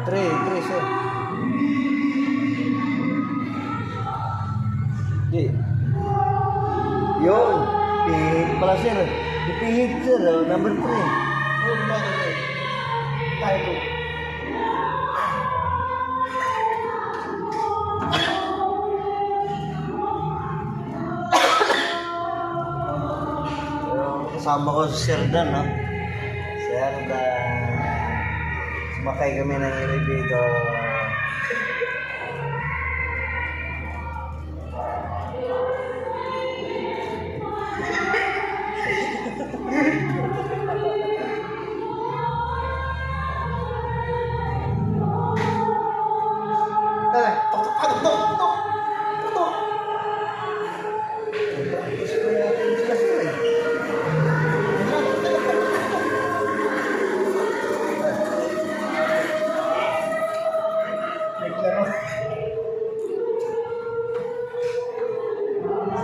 3, sir. Di. Yun. Pihit pala, sir. Di pihit, sir. Number 3. Oh, bakit? Tayo po. Kasama ko si Sir Dan, no? Sir Dan. Sumakay kami ng elevator. Tara, tok.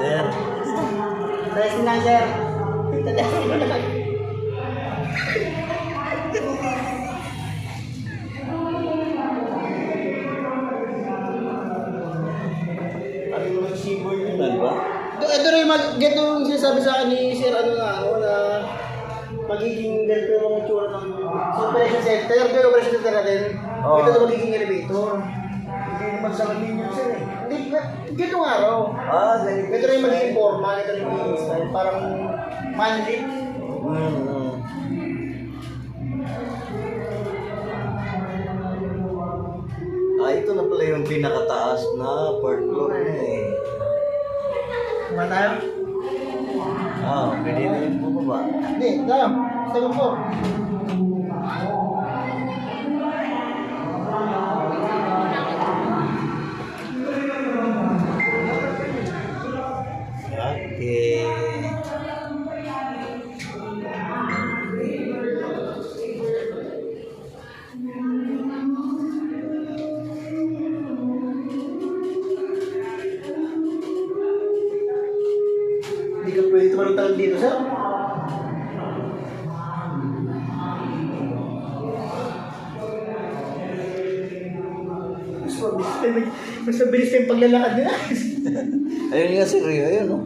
Sir. Tres na, sir. Tadasin mo naman. Ano yung siboy yun, ano ba? Ito rin, ganito yung sinasabi sa akin ni Sir, na magiging ganito yung itsura ng operation center, pero operation center natin, Oo. ito na magiging elevator. Hindi naman sa kanilyo, sir eh. Hindi, ganito nga raw. Ganito. Ito rin yung magiging forma, ito rin yung magiging style, parang manlit. Ito na pala yung pinakataas na part floor na eh. Diba tayo? Pwede na yung bumaba. Hindi, tayo. Second floor. Okay. Hindi ka pwede tumalong dito, sir. Mas mabilis pa yung paglalakad nila. Ayun nga sir, ayun no.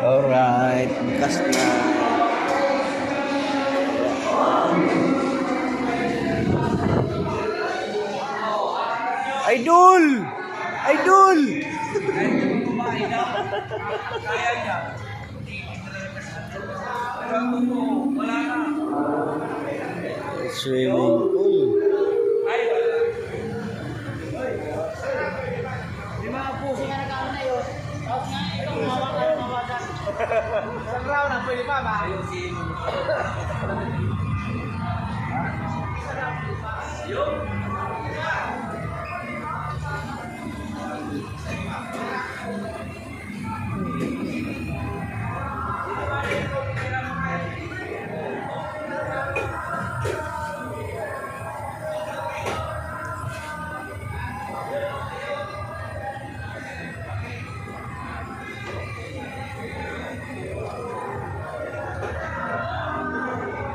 Alright, bukas na. Idol! Idol! Swimming pool. Isang round na pwede pa ba?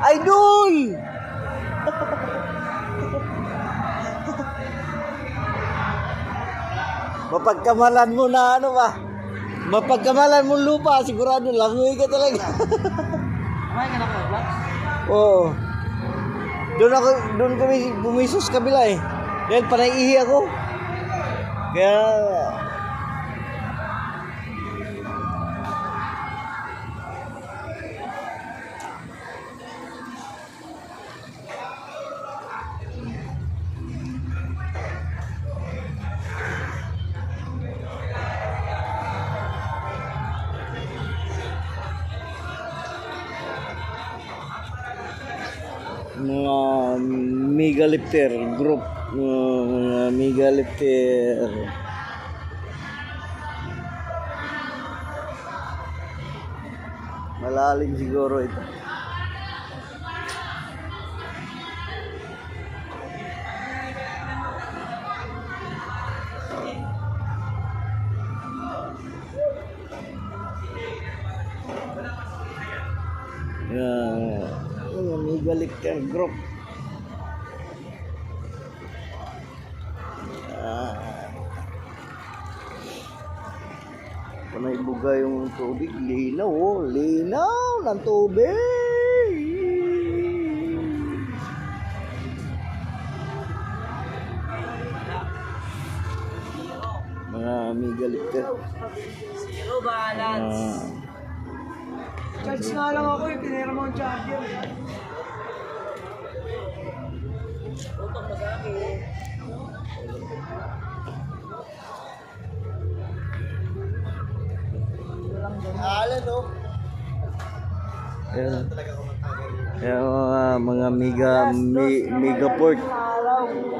Idol! Mapagkamalan mo na ano ba? Mapagkamalan mo lupa, sigurado langoy ka talaga. Kumain ka na ko, Black? Oo. Doon kami bumisos kabila eh. Dahil panaihi ako. Kaya mga Mega Lifter group. Mga Mega Lifter. Malalim siguro ito. Mga Mega Lifter group. Panay buga yung tubig, linaw oh, linaw ng tubig. Mga Mega Lifter. Zero balance. Charge nga lang ako eh, pinera mo ang charger. Utang na sa akin. Alan, no? Ayan. Ayan, mga megaport.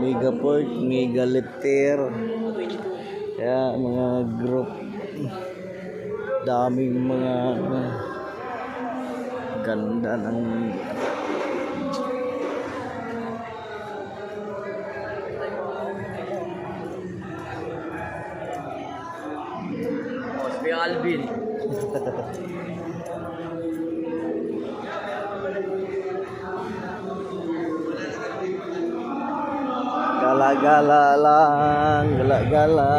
Megaport, Mega Lifter. Kaya mga group. Daming mga ganda ng Osby Alvin. gala-gala lang, gala-gala.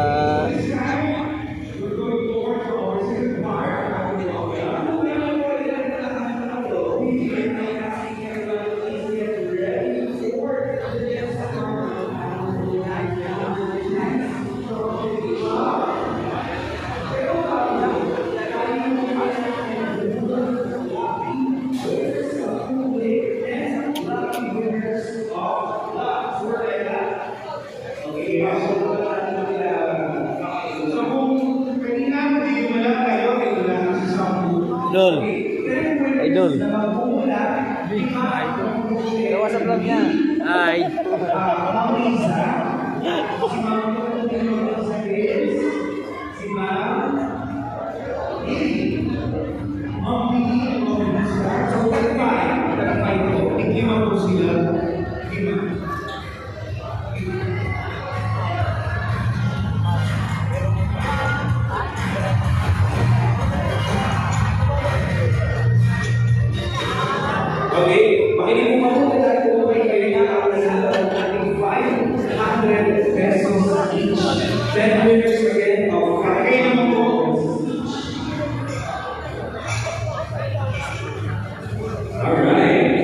Idol. Idol. Gawa sa vlog niya. Ay. Okay, makinig po po na po kayo na ang nanalo ng ating 500 pesos each. 10 winners again of kakagay naman po. Alright.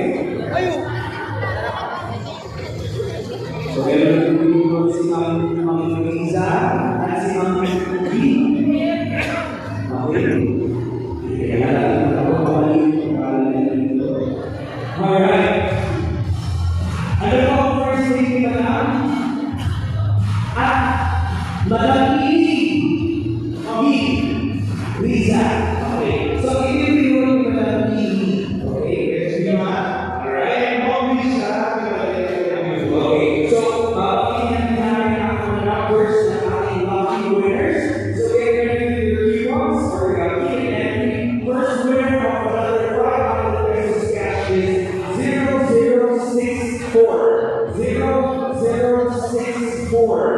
So, meron po si Ma'am Lisa at si Ma'am B. Okay. Kaya ako pabalik ang pangalan nito. Alright. Ano po ang first name ni Madam? Madam E. Lisa. Okay. So, interview ni Madam E. Okay. Yes, you are. Alright. Okay. So, pinag-namin ako ng numbers na ating lucky winners. So, get ready to do the keyboards or and first winner of another 500 pesos cash is 0064. 0064.